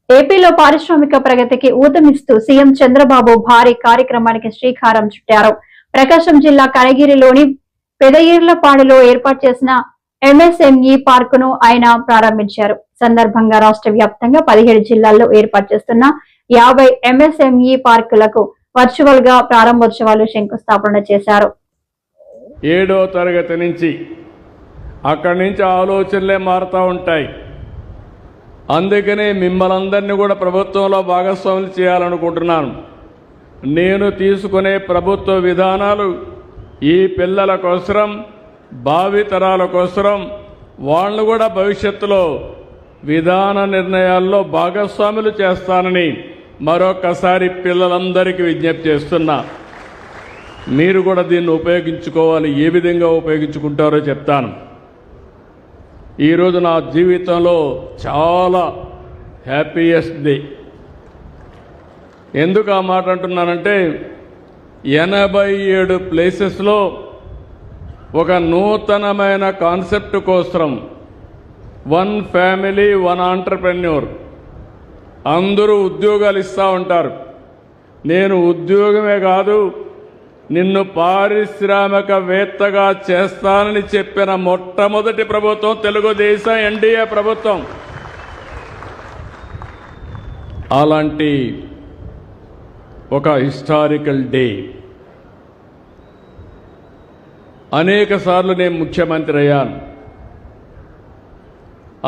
ఏపీలో పారిశ్రామిక ప్రగతికి ఊతమిస్తూ సీఎం చంద్రబాబు భారీ కార్యక్రమానికి శ్రీకారం చుట్టారు. ప్రకాశం జిల్లా కనగిరిలోని పెదయిర్లపాడులో ఏర్పాటు చేసిన ఎంఎస్ఎంఈ పార్కును ఆయన ప్రారంభించారు. సందర్భంగా రాష్ట్ర వ్యాప్తంగా 17 జిల్లాల్లో ఏర్పాటు చేస్తున్న 50 ఎంఎస్ఎంఈ పార్కులకు వర్చువల్ గా ప్రారంభోత్సవాలు శంకుస్థాపన చేశారు. 7వ తరగతి నుంచి అక్కడి నుంచి ఆలోచనలే మారుతూ ఉంటాయి. అందుకనే మిమ్మల్ని అందరినీ కూడా ప్రభుత్వంలో భాగస్వాములు చేయాలనుకుంటున్నాను. నేను తీసుకునే ప్రభుత్వ విధానాలు ఈ పిల్లల కోసం, భావితరాల కోసం, వాళ్ళు కూడా భవిష్యత్తులో విధాన నిర్ణయాల్లో భాగస్వాములు చేస్తానని మరొకసారి పిల్లలందరికీ విజ్ఞప్తి చేస్తున్నా. మీరు కూడా దీన్ని ఉపయోగించుకోవాలి. ఏ విధంగా ఉపయోగించుకుంటారో చెప్తాను. ఈరోజు నా జీవితంలో చాలా హ్యాపీయెస్ట్ డే. ఎందుకు ఆ మాట అంటున్నానంటే 87 ప్లేసెస్లో ఒక నూతనమైన కాన్సెప్ట్ కోసం 1 ఫ్యామిలీ 1 ఆంటర్‌ప్రెన్యూర్ అందరూ ఉద్యోగాలు ఇస్తూ ఉంటారు. నేను ఉద్యోగమే కాదు, నిన్ను పారిశ్రామికవేత్తగా చేస్తానని చెప్పిన మొట్టమొదటి ప్రభుత్వం తెలుగుదేశం ఎన్డీఏ ప్రభుత్వం. అలాంటి ఒక హిస్టారికల్ డే. అనేక సార్లు నేను ముఖ్యమంత్రి అయ్యాను.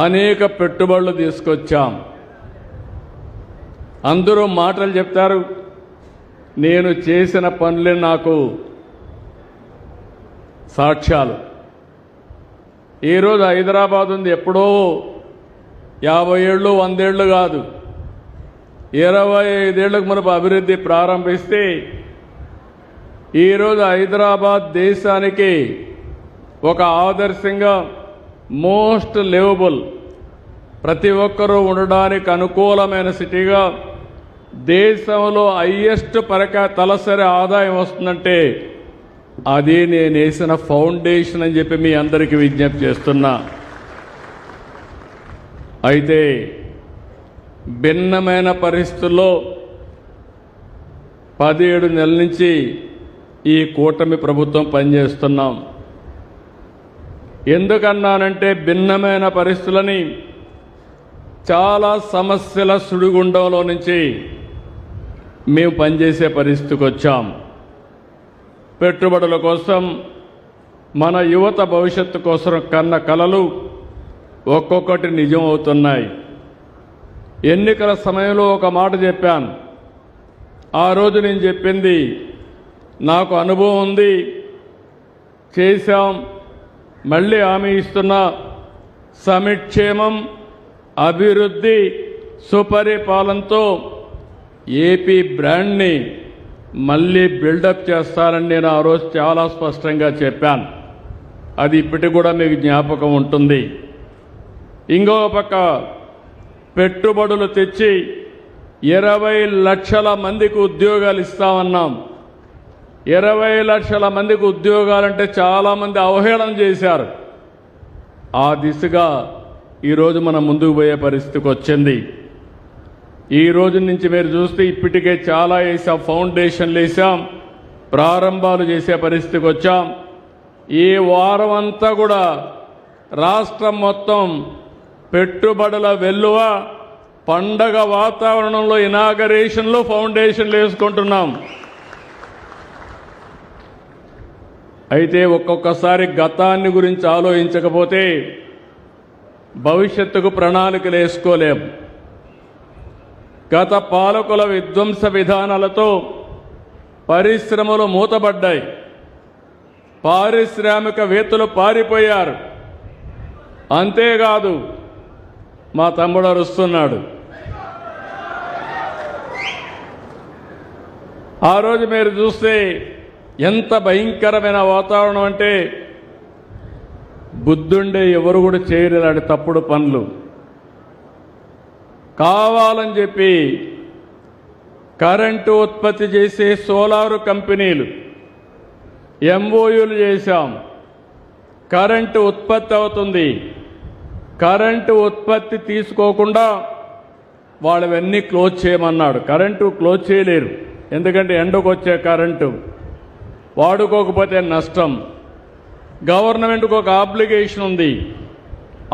అనేక పెట్టుబడులు తీసుకొచ్చాం. అందరూ మాటలు చెప్తారు. నేను చేసిన పనులే నాకు సాక్ష్యాలు. ఈరోజు హైదరాబాద్ ఉంది. ఎప్పుడో 50 ఏళ్ళు 100 ఏళ్ళు కాదు, 25 ఏళ్లకు మనకు అభివృద్ధి ప్రారంభిస్తే ఈరోజు హైదరాబాద్ దేశానికి ఒక ఆదర్శంగా, మోస్ట్ లివబుల్, ప్రతి ఒక్కరూ ఉండడానికి అనుకూలమైన సిటీగా, దేశంలో హైయెస్ట్ తలసరి ఆదాయం వస్తుందంటే అది నేను వేసిన ఫౌండేషన్ అని చెప్పి మీ అందరికీ విజ్ఞప్తి చేస్తున్నా. అయితే భిన్నమైన పరిస్థితుల్లో 17 నెలల నుంచి ఈ కూటమి ప్రభుత్వం పనిచేస్తున్నాం. ఎందుకన్నానంటే భిన్నమైన పరిస్థితులని, చాలా సమస్యల సుడిగుండంలో నుంచి మేము పనిచేసే పరిస్థితికి వచ్చాం. పెట్టుబడుల కోసం, మన యువత భవిష్యత్తు కోసం కన్న కలలు ఒక్కొక్కటి నిజం అవుతున్నాయి. ఎన్నికల సమయంలో ఒక మాట చెప్పాను. ఆ రోజు నేను చెప్పింది నాకు అనుభవం ఉంది, చేశాం, మళ్ళీ హామీ ఇస్తున్నా. సమిక్షేమం, అభివృద్ధి, సుపరిపాలనతో ఏపీ బ్రాండ్ని మళ్ళీ బిల్డప్ చేస్తానని నేను ఆ రోజు చాలా స్పష్టంగా చెప్పాను. అది ఇప్పటికి కూడా మీకు జ్ఞాపకం ఉంటుంది. ఇంకొక పక్క పెట్టుబడులు తెచ్చి 20 లక్షల మందికి ఉద్యోగాలు ఇస్తామన్నాం. 20 లక్షల మందికి ఉద్యోగాలంటే చాలామంది అవహేళన చేశారు. ఆ దిశగా ఈరోజు మనం ముందుకు పోయే పరిస్థితికి వచ్చింది. ఈ రోజు నుంచి మీరు చూస్తే ఇప్పటికే చాలా వేసాం, ఫౌండేషన్లు వేసాం, ప్రారంభాలు చేసే పరిస్థితికి వచ్చాం. ఈ వారం అంతా కూడా రాష్ట్రం మొత్తం పెట్టుబడుల వెల్లువ, పండగ వాతావరణంలో ఇనాగరేషన్లు, ఫౌండేషన్లు వేసుకుంటున్నాం. అయితే ఒక్కొక్కసారి గతాన్ని గురించి ఆలోచించకపోతే భవిష్యత్తుకు ప్రణాళికలు వేసుకోలేం. గత పాలకుల విధ్వంస విధానాలతో పరిశ్రమలు మూతబడ్డాయి, పారిశ్రామికవేత్తలు పారిపోయారు. అంతేకాదు, మా తమ్ముడు అరుస్తున్నాడు. ఆ రోజు మీరు చూస్తే ఎంత భయంకరమైన వాతావరణం అంటే బుద్ధుండే ఎవరు కూడా చేయరు ఇలాంటి తప్పుడు పనులు. కావాలని చెప్పి కరెంటు ఉత్పత్తి చేసే సోలారు కంపెనీలు ఎంఓయూలు చేశాం. కరెంటు ఉత్పత్తి అవుతుంది. కరెంటు ఉత్పత్తి తీసుకోకుండా వాళ్ళవన్నీ క్లోజ్ చేయమన్నాడు. కరెంటు క్లోజ్ చేయలేరు, ఎందుకంటే ఎండకు వచ్చే కరెంటు వాడుకోకపోతే నష్టం. గవర్నమెంట్కి ఒక ఆబ్లిగేషన్ ఉంది.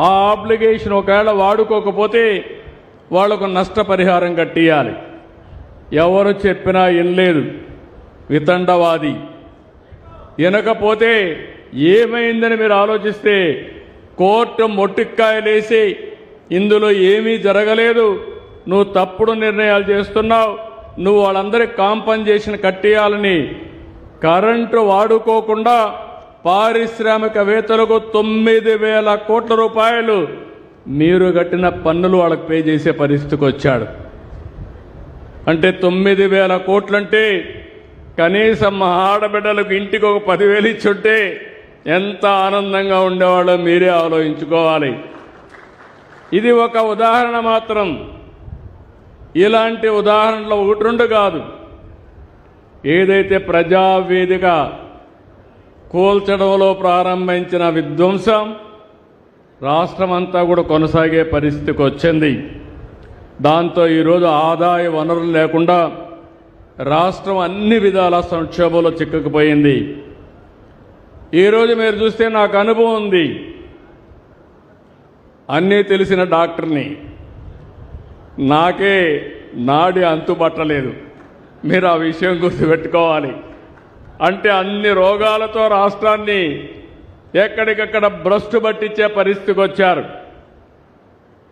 ఆ ఆబ్లిగేషన్ ఒకవేళ వాడుకోకపోతే వాళ్లకు నష్టపరిహారం కట్టియాలి. ఎవరు చెప్పినా వినలేదు, వితండవాది. వినకపోతే ఏమైందని మీరు ఆలోచిస్తే కోర్టు మొట్టిక్కాయలేసి ఇందులో ఏమీ జరగలేదు, నువ్వు తప్పుడు నిర్ణయాలు చేస్తున్నావు, నువ్వు వాళ్ళందరికీ కాంపన్సేషన్ కట్టేయాలని కరెంటు వాడుకోకుండా పారిశ్రామికవేత్తలకు 9,000 కోట్ల రూపాయలు మీరు కట్టిన పన్నులు వాళ్ళకి పే చేసే పరిస్థితికి వచ్చాడు. అంటే 9,000 కోట్లంటే కనీసం మా ఆడబిడ్డలకు ఇంటికి ఒక 10,000 ఇచ్చుంటే ఎంత ఆనందంగా ఉండేవాళ్ళో మీరే ఆలోచించుకోవాలి. ఇది ఒక ఉదాహరణ మాత్రం. ఇలాంటి ఉదాహరణలు 1-2 కాదు. ఏదైతే ప్రజావేదిక కూల్చడంలో ప్రారంభించిన విధ్వంసం రాష్ట్రమంతా కూడా కొనసాగే పరిస్థితికి వచ్చింది. దాంతో ఈరోజు ఆదాయ వనరులు లేకుండా రాష్ట్రం అన్ని విధాల సంక్షోభంలో చిక్కుకుపోయింది. ఈరోజు మీరు చూస్తే నాకు అనుభవం ఉంది. అన్నీ తెలిసిన డాక్టర్ని, నాకే నాడి అంతుపట్టలేదు. మీరు ఆ విషయం గుర్తుపెట్టుకోవాలి. అంటే అన్ని రోగాలతో రాష్ట్రాన్ని ఎక్కడికక్కడ భ్రష్టు పట్టించే పరిస్థితికి వచ్చారు.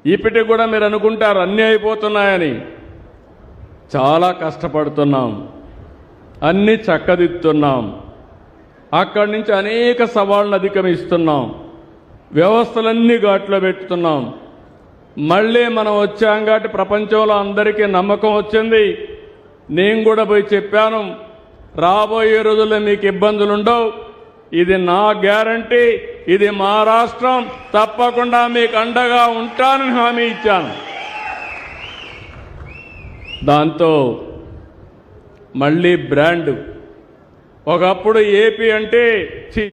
ఇప్పటికి కూడా మీరు అనుకుంటారు అన్నీ అయిపోతున్నాయని. చాలా కష్టపడుతున్నాం, అన్నీ చక్కదిద్దుతున్నాం, అక్కడి నుంచి అనేక సవాళ్ళను అధిగమిస్తున్నాం, వ్యవస్థలన్నీ ఘాట్లో పెట్టుతున్నాం. మళ్ళీ మనం వచ్చాం కాబట్టి ప్రపంచంలో అందరికీ నమ్మకం వచ్చింది. నేను కూడా పోయి చెప్పాను, రాబోయే రోజుల్లో మీకు ఇబ్బందులు ఉండవు, ఇది నా గ్యారంటీ, ఇది మా రాష్ట్రం, తప్పకుండా మీకు అండగా ఉంటానని హామీ ఇచ్చాను. దాంతో మళ్ళీ బ్రాండ్. ఒకప్పుడు ఏపీ అంటే